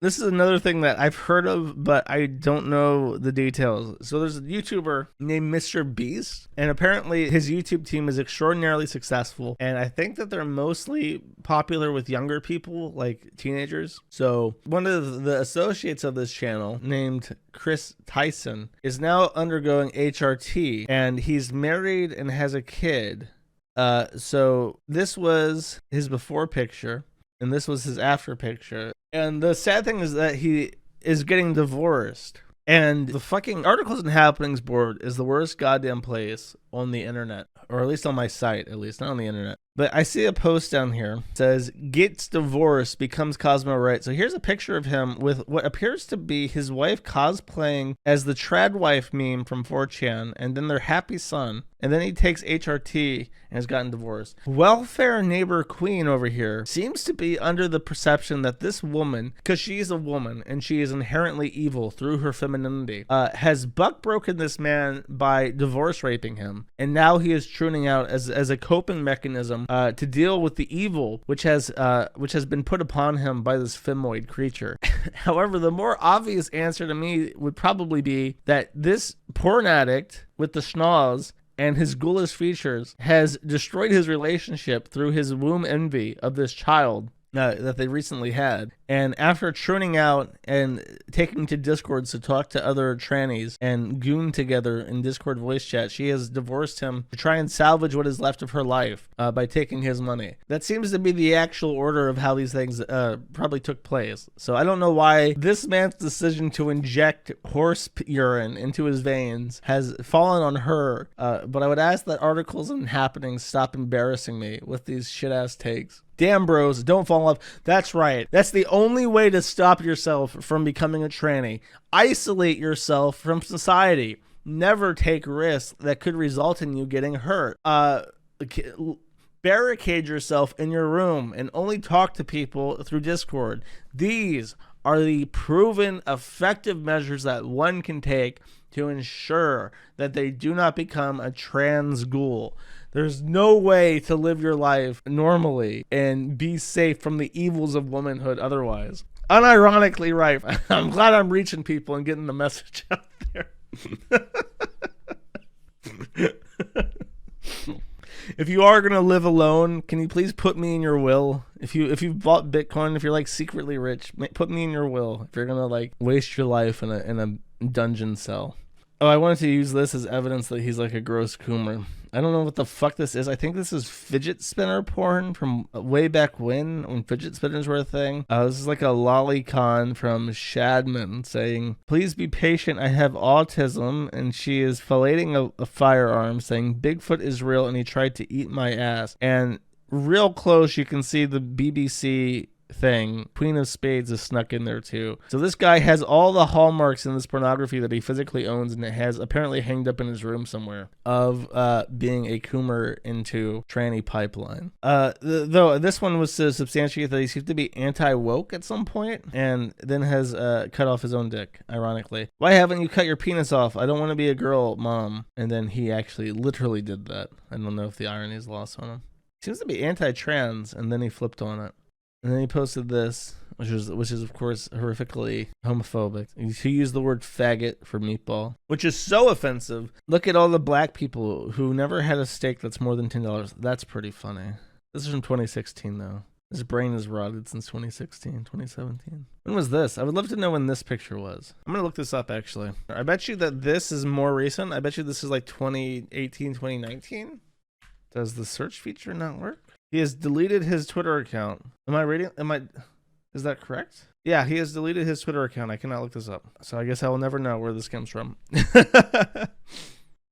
This is another thing that I've heard of, but I don't know the details. So there's a YouTuber named MrBeast, and apparently his YouTube team is extraordinarily successful. And I think that they're mostly popular with younger people, like teenagers. So one of the associates of this channel, named Chris Tyson, is now undergoing HRT, and he's married and has a kid. So this was his before picture, and this was his after picture. And the sad thing is that he is getting divorced. And the fucking Articles and Happenings board is the worst goddamn place on the internet. Or at least on my site, at least, not on the internet. But I see a post down here. It says, gets divorced, becomes Cosmo right. So here's a picture of him with what appears to be his wife cosplaying as the trad wife meme from 4chan, and then their happy son. And then he takes HRT and has gotten divorced. Welfare neighbor queen over here seems to be under the perception that this woman, because she's a woman and she is inherently evil through her femininity, has buck broken this man by divorce raping him. And now he is tuning out as a coping mechanism to deal with the evil which has been put upon him by this femoid creature. However, the more obvious answer to me would probably be that this porn addict with the schnoz and his ghoulish features has destroyed his relationship through his womb envy of this child that they recently had. And after churning out and taking to Discords to talk to other trannies and goon together in Discord voice chat, she has divorced him to try and salvage what is left of her life by taking his money. That seems to be the actual order of how these things probably took place. So I don't know why this man's decision to inject horse urine into his veins has fallen on her, but I would ask that Articles and Happenings stop embarrassing me with these shit-ass takes. Damn, bros, don't fall in love. That's right. That's the only way to stop yourself from becoming a tranny. Isolate yourself from society. Never take risks that could result in you getting hurt. Barricade yourself in your room and only talk to people through Discord. These are the proven effective measures that one can take to ensure that they do not become a trans ghoul. There's no way to live your life normally and be safe from the evils of womanhood otherwise. Unironically right. I'm glad I'm reaching people and getting the message out there. If you are going to live alone, can you please put me in your will? If you've bought Bitcoin, if you're like secretly rich, put me in your will. If you're going to like waste your life in a dungeon cell. Oh, I wanted to use this as evidence that he's like a gross coomer. I don't know what the fuck this is. I think this is fidget spinner porn from way back when fidget spinners were a thing. This is like a lolicon from Shadman saying, please be patient, I have autism. And she is filleting a firearm saying, Bigfoot is real and he tried to eat my ass. And real close, you can see the BBC thing. Queen of Spades is snuck in there too. So this guy has all the hallmarks in this pornography that he physically owns, and it has apparently hanged up in his room somewhere of being a coomer into tranny pipeline. Though this one was to substantiate that he seemed to be anti-woke at some point, and then has cut off his own dick, ironically. Why haven't you cut your penis off? I don't want to be a girl, mom. And then he actually literally did that. I don't know if the irony is lost on him. He seems to be anti-trans, and then he flipped on it. And then he posted this, which is of course horrifically homophobic. He used the word faggot for meatball, which is so offensive. Look at all the black people who never had a steak that's more than $10. That's pretty funny. This is from 2016 though. His brain is rotted since 2016, 2017. When was this? I would love to know when this picture was. I'm going to look this up actually. I bet you that this is more recent. I bet you this is like 2018, 2019. Does the search feature not work? He has deleted his Twitter account. Is that correct? Yeah, he has deleted his Twitter account. I cannot look this up. So I guess I will never know where this comes from.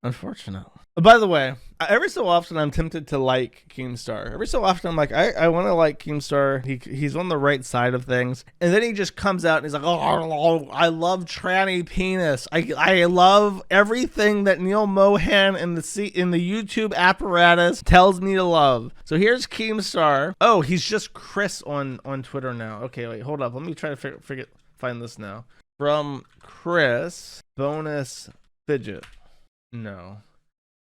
Unfortunate. By the way, every so often I'm tempted to like Keemstar. Every so often I'm like, I want to like Keemstar. He's on the right side of things. And then he just comes out and he's like, oh, I love tranny penis. I love everything that Neil Mohan in the YouTube apparatus tells me to love. So here's Keemstar. Oh, he's just Chris on Twitter now. Okay, wait, hold up. Let me try to find this now. From Chris, bonus fidget. No.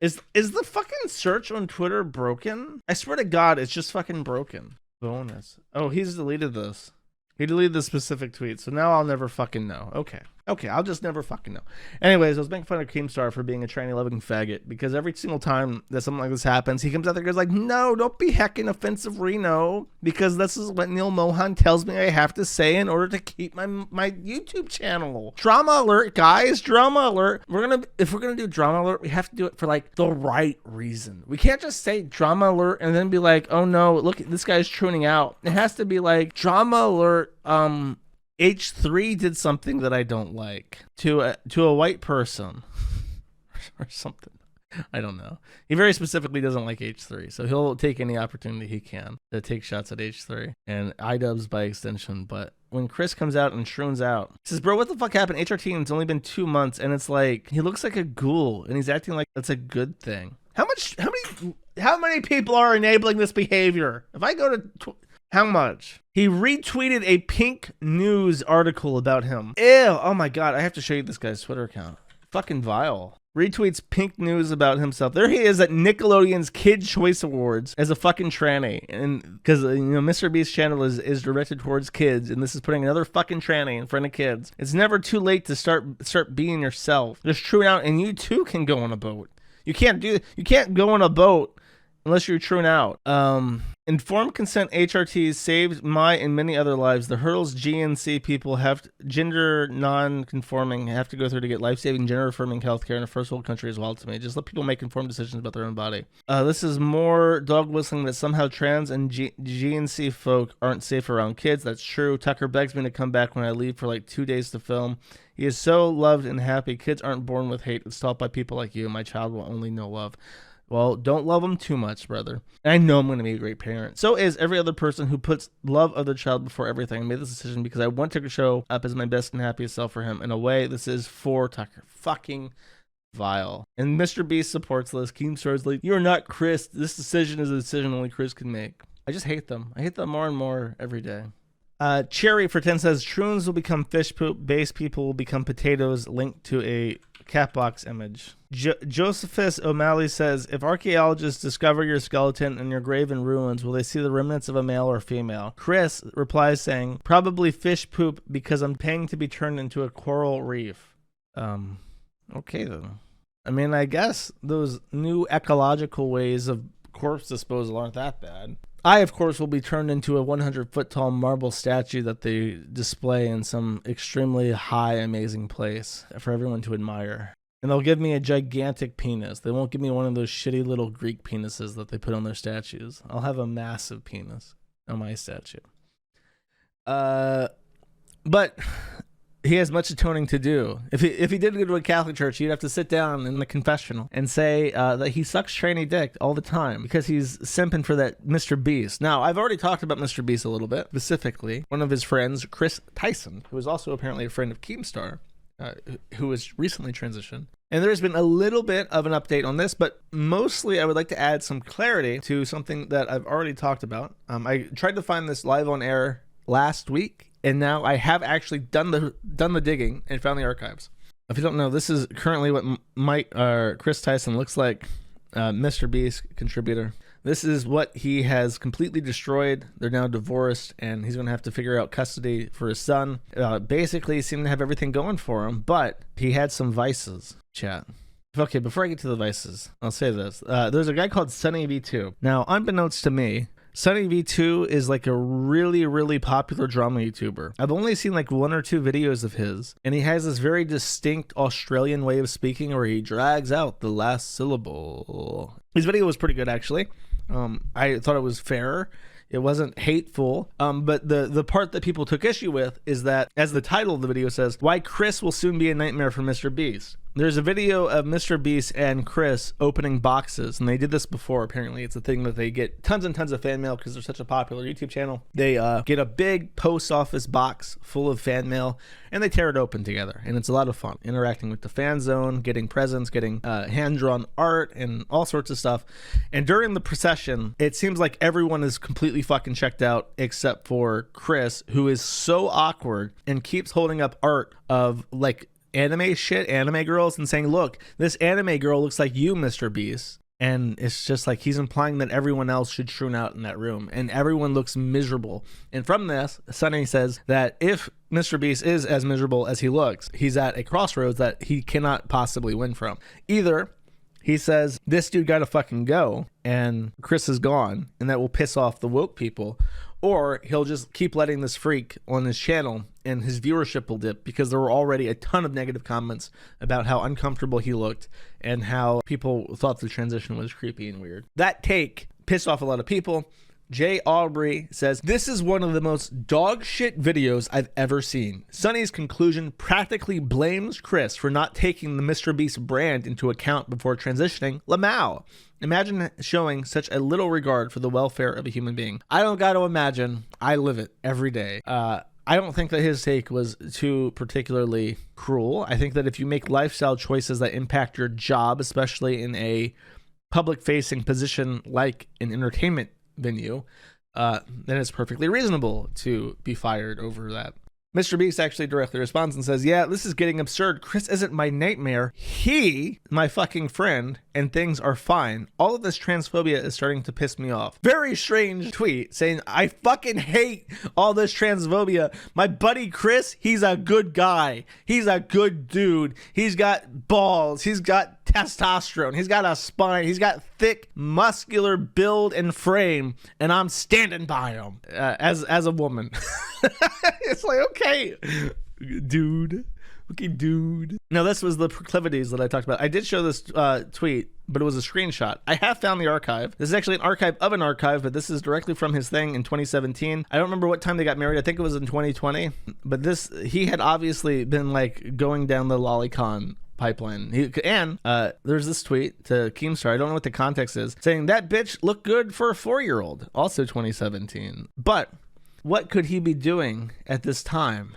Is the fucking search on Twitter broken? I swear to God, it's just fucking broken. Bonus. Oh, he's deleted this. He deleted the specific tweet, so now I'll never fucking know. Okay, I'll just never fucking know. Anyways, I was making fun of Keemstar for being a tranny-loving faggot because every single time that something like this happens, he comes out there and goes like, no, don't be heckin' offensive, Reno, because this is what Neil Mohan tells me I have to say in order to keep my YouTube channel. Drama alert, guys, drama alert. If we're gonna do drama alert, we have to do it for like the right reason. We can't just say drama alert and then be like, oh no, look, this guy's tuning out. It has to be like drama alert, H3 did something that I don't like to a white person or something. I don't know. He very specifically doesn't like H3, so he'll take any opportunity he can to take shots at H3 and iDubbbz by extension. But when Chris comes out and shroons out, he says, bro, what the fuck happened? HRT, it's only been 2 months, and it's like he looks like a ghoul, and he's acting like that's a good thing. How many people are enabling this behavior? If I go to how much? He retweeted a Pink News article about him. Ew. Oh my God. I have to show you this guy's Twitter account. Fucking vile. Retweets Pink News about himself. There he is at Nickelodeon's Kid Choice Awards as a fucking tranny. And because, MrBeast's channel is directed towards kids, and this is putting another fucking tranny in front of kids. It's never too late to start being yourself. Just true out, and you too can go on a boat. You can't go on a boat unless you're true out. Informed consent HRTs saved my and many other lives. The hurdles GNC people gender non-conforming have to go through to get life-saving gender-affirming healthcare in a first world country is wild to me. Just let people make informed decisions about their own body. This is more dog whistling that somehow trans and GNC folk aren't safe around kids. That's true. Tucker begs me to come back when I leave for like 2 days to film. He is so loved and happy. Kids aren't born with hate. It's taught by people like you. My child will only know love. Well, don't love them too much, brother. And I know I'm going to be a great parent. So is every other person who puts love of their child before everything. I made this decision because I want to show up as my best and happiest self for him. In a way, this is for Tucker. Fucking vile. And MrBeast supports this. Keemstar's like, you're not Chris. This decision is a decision only Chris can make. I just hate them. I hate them more and more every day. Cherry for 10 says, Troons will become fish poop. Base people will become potatoes. Linked to a Catbox image. Josephus O'Malley says, if archaeologists discover your skeleton and your grave in ruins, will they see the remnants of a male or female? Chris replies saying, probably fish poop because I'm paying to be turned into a coral reef. Okay then. I mean, I guess those new ecological ways of corpse disposal aren't that bad. I, of course, will be turned into a 100-foot tall marble statue that they display in some extremely high, amazing place for everyone to admire. And they'll give me a gigantic penis. They won't give me one of those shitty little Greek penises that they put on their statues. I'll have a massive penis on my statue. But he has much atoning to do. If he did go to a Catholic church, he'd have to sit down in the confessional and say that he sucks tranny dick all the time because he's simping for that MrBeast. Now, I've already talked about MrBeast a little bit. Specifically, one of his friends, Chris Tyson, who is also apparently a friend of Keemstar, who was recently transitioned. And there's been a little bit of an update on this, but mostly I would like to add some clarity to something that I've already talked about. I tried to find this live on air last week, and now I have actually done the digging and found the archives. If you don't know, this is currently what Chris Tyson looks like, MrBeast contributor. This is what he has completely destroyed. They're now divorced, and he's going to have to figure out custody for his son. Basically, he seemed to have everything going for him, but he had some vices, chat. Okay, before I get to the vices, I'll say this. There's a guy called SunnyV2. Now, unbeknownst to me, SunnyV2 is like a really, really popular drama YouTuber. I've only seen like 1 or 2 videos of his, and he has this very distinct Australian way of speaking where he drags out the last syllable. His video was pretty good, actually. I thought it was fair. It wasn't hateful. But the part that people took issue with is that, as the title of the video says, why Chris will soon be a nightmare for MrBeast. There's a video of MrBeast and Chris opening boxes, and they did this before. Apparently, it's a thing that they get tons and tons of fan mail because they're such a popular YouTube channel. They get a big post office box full of fan mail, and they tear it open together, and it's a lot of fun. Interacting with the fan zone, getting presents, getting hand-drawn art, and all sorts of stuff. And during the procession, it seems like everyone is completely fucking checked out except for Chris, who is so awkward and keeps holding up art of, like, anime girls and saying, look, this anime girl looks like you, MrBeast. And it's just like he's implying that everyone else should shroon out in that room, and everyone looks miserable. And from this, Sunny says that if MrBeast is as miserable as he looks, he's at a crossroads that he cannot possibly win from. Either he says this dude gotta fucking go and Chris is gone, and that will piss off the woke people, or he'll just keep letting this freak on his channel and his viewership will dip because there were already a ton of negative comments about how uncomfortable he looked and how people thought the transition was creepy and weird. That take pissed off a lot of people. Jay Aubrey says, this is one of the most dog shit videos I've ever seen. Sunny's conclusion practically blames Chris for not taking the MrBeast brand into account before transitioning lolcow. Imagine showing such a little regard for the welfare of a human being. I don't got to imagine. I live it every day. I don't think that his take was too particularly cruel. I think that if you make lifestyle choices that impact your job, especially in a public-facing position like an entertainment venue, then it's perfectly reasonable to be fired over that. MrBeast actually directly responds and says, yeah, this is getting absurd. Chris isn't my nightmare. He, my fucking friend, and things are fine. All of this transphobia is starting to piss me off. Very strange tweet saying, I fucking hate all this transphobia. My buddy Chris, he's a good guy. He's a good dude. He's got balls. He's got testosterone. He's got a spine. He's got thick, muscular build and frame, and I'm standing by him as a woman. It's like, okay, dude. Okay, dude. Now, this was the proclivities that I talked about. I did show this tweet, but it was a screenshot. I have found the archive. This is actually an archive of an archive, but this is directly from his thing in 2017. I don't remember what time they got married. I think it was in 2020. But this, he had obviously been like going down the lolicon pipeline. There's this tweet to Keemstar. I don't know what the context is, saying that bitch looked good for a 4-year-old. Also 2017. But what could he be doing at this time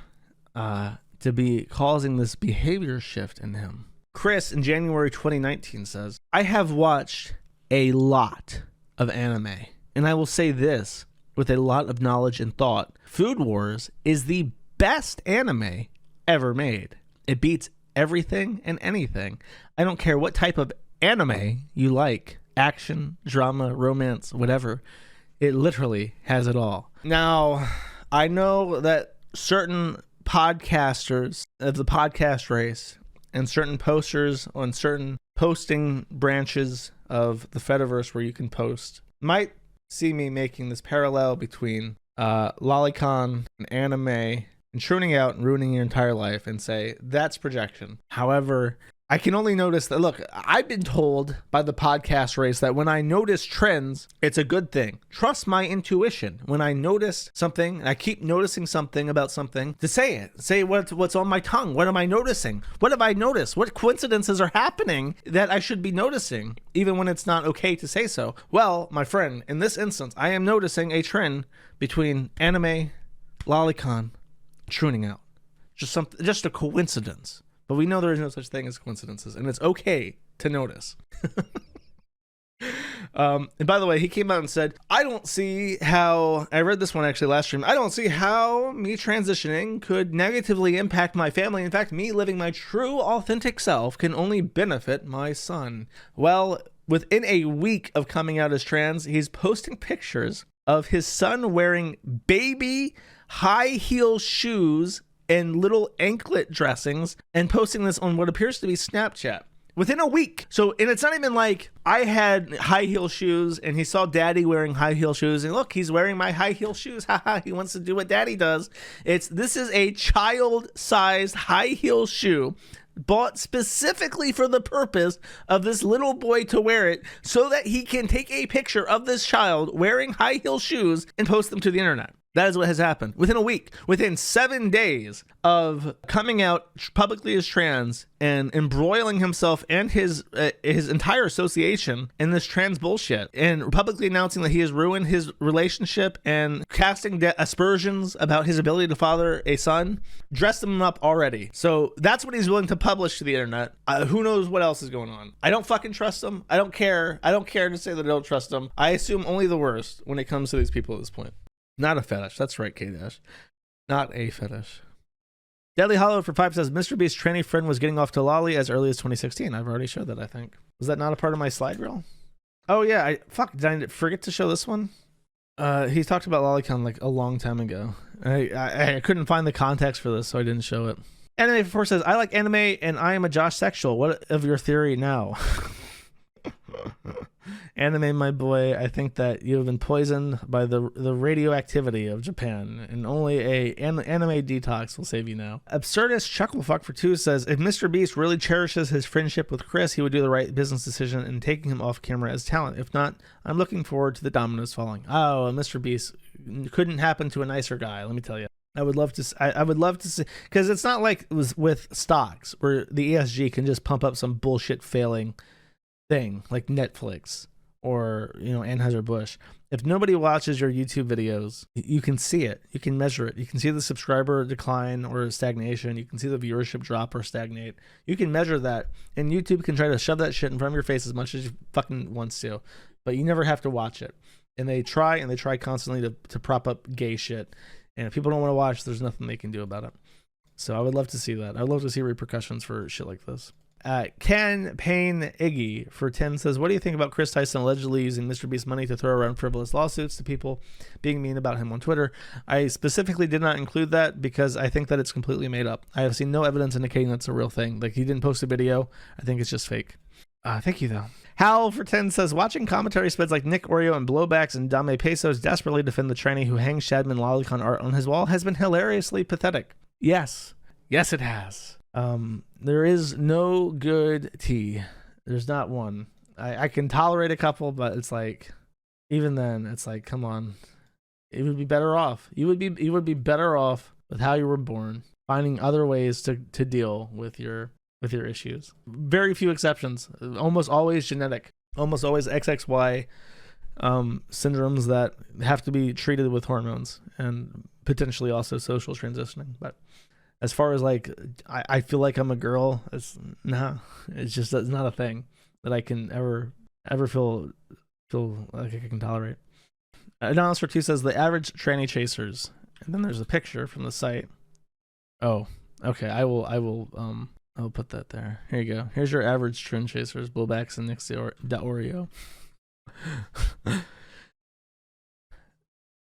to be causing this behavior shift in him? Chris in January 2019 says, I have watched a lot of anime, and I will say this with a lot of knowledge and thought. Food Wars is the best anime ever made. It beats everything and anything. I don't care what type of anime you like, action, drama, romance, whatever. It literally has it all. Now, I know that certain podcasters of the podcast race and certain posters on certain posting branches of the Fediverse where you can post might see me making this parallel between lolicon and anime and shrooning out and ruining your entire life and say that's projection. However, I can only notice that, look, I've been told by the podcast race that when I notice trends, it's a good thing. Trust my intuition. When I notice something, and I keep noticing something about something, to say it. Say what's on my tongue. What am I noticing? What have I noticed? What coincidences are happening that I should be noticing, even when it's not okay to say so? Well, my friend, in this instance, I am noticing a trend between anime, lolicon, shrooning out. Just a coincidence. But we know there is no such thing as coincidences, and it's okay to notice. And by the way, he came out and said, I don't see how, I read this one actually last stream, I don't see how me transitioning could negatively impact my family. In fact, me living my true, authentic self can only benefit my son. Well, within a week of coming out as trans, he's posting pictures of his son wearing baby high heel shoes and little anklet dressings and posting this on what appears to be Snapchat within a week. So, and it's not even like I had high heel shoes and he saw daddy wearing high heel shoes and look, he's wearing my high heel shoes. Haha, he wants to do what daddy does. This is a child sized high heel shoe bought specifically for the purpose of this little boy to wear it so that he can take a picture of this child wearing high heel shoes and post them to the internet. That is what has happened within a week, within 7 days of coming out publicly as trans and embroiling himself and his entire association in this trans bullshit and publicly announcing that he has ruined his relationship and casting aspersions about his ability to father a son, dressed him up already. So that's what he's willing to publish to the internet. Who knows what else is going on? I don't fucking trust him. I don't care. I don't care to say that I don't trust him. I assume only the worst when it comes to these people at this point. Not a fetish. That's right, K-Dash. Not a fetish. Deadly Hollow for 5 says, MrBeast's tranny friend was getting off to lolly as early as 2016. I've already showed that, I think. Was that not a part of my slide reel? Oh yeah, did I forget to show this one? He talked about lolicon like a long time ago. I couldn't find the context for this, so I didn't show it. Anime 4 says, I like anime and I am a Josh sexual. What of your theory now? Anime, my boy, I think that you have been poisoned by the radioactivity of Japan, and only an anime detox will save you now. Absurdist Chucklefuck for 2 says, if MrBeast really cherishes his friendship with Chris, he would do the right business decision in taking him off camera as talent. If not, I'm looking forward to the dominoes falling. Oh, MrBeast couldn't happen to a nicer guy, let me tell you. I would love to. I would love to see, because it's not like it was with stocks where the ESG can just pump up some bullshit failing thing like Netflix or Anheuser-Busch. If nobody watches your YouTube videos, you can see it. You can measure it. You can see the subscriber decline or stagnation. You can see the viewership drop or stagnate. You can measure that, and YouTube can try to shove that shit in front of your face as much as you fucking wants to, but you never have to watch it. And they try constantly to prop up gay shit. And if people don't want to watch, there's nothing they can do about it. So I would love to see that. I would love to see repercussions for shit like this. Ken Payne Iggy for 10 says, what do you think about Chris Tyson allegedly using MrBeast's money to throw around frivolous lawsuits to people being mean about him on Twitter? I specifically did not include that because I think that it's completely made up. I have seen no evidence indicating that's a real thing. Like, he didn't post a video. I think it's just fake. Thank you, though. Hal for 10 says, watching commentary spreads like Nick Oreo and Blowbacks and Dame Pesos desperately defend the tranny who hangs Shadman lolicon art on his wall has been hilariously pathetic. Yes, it has. There is no good tea. There's not one. I can tolerate a couple, but it's like, even then, it's like, come on. It would be better off. You would be better off with how you were born, finding other ways to deal with your issues. Very few exceptions. Almost always genetic. Almost always XXY syndromes that have to be treated with hormones and potentially also social transitioning. But as far as like, I feel like I'm a girl, it's not a thing that I can ever feel like I can tolerate. Anonymous for 2 says, the average tranny chasers, and then there's a picture from the site. Oh, okay. I'll put that there. Here you go. Here's your average trend chasers, Blowbacks and Nixie Oreo.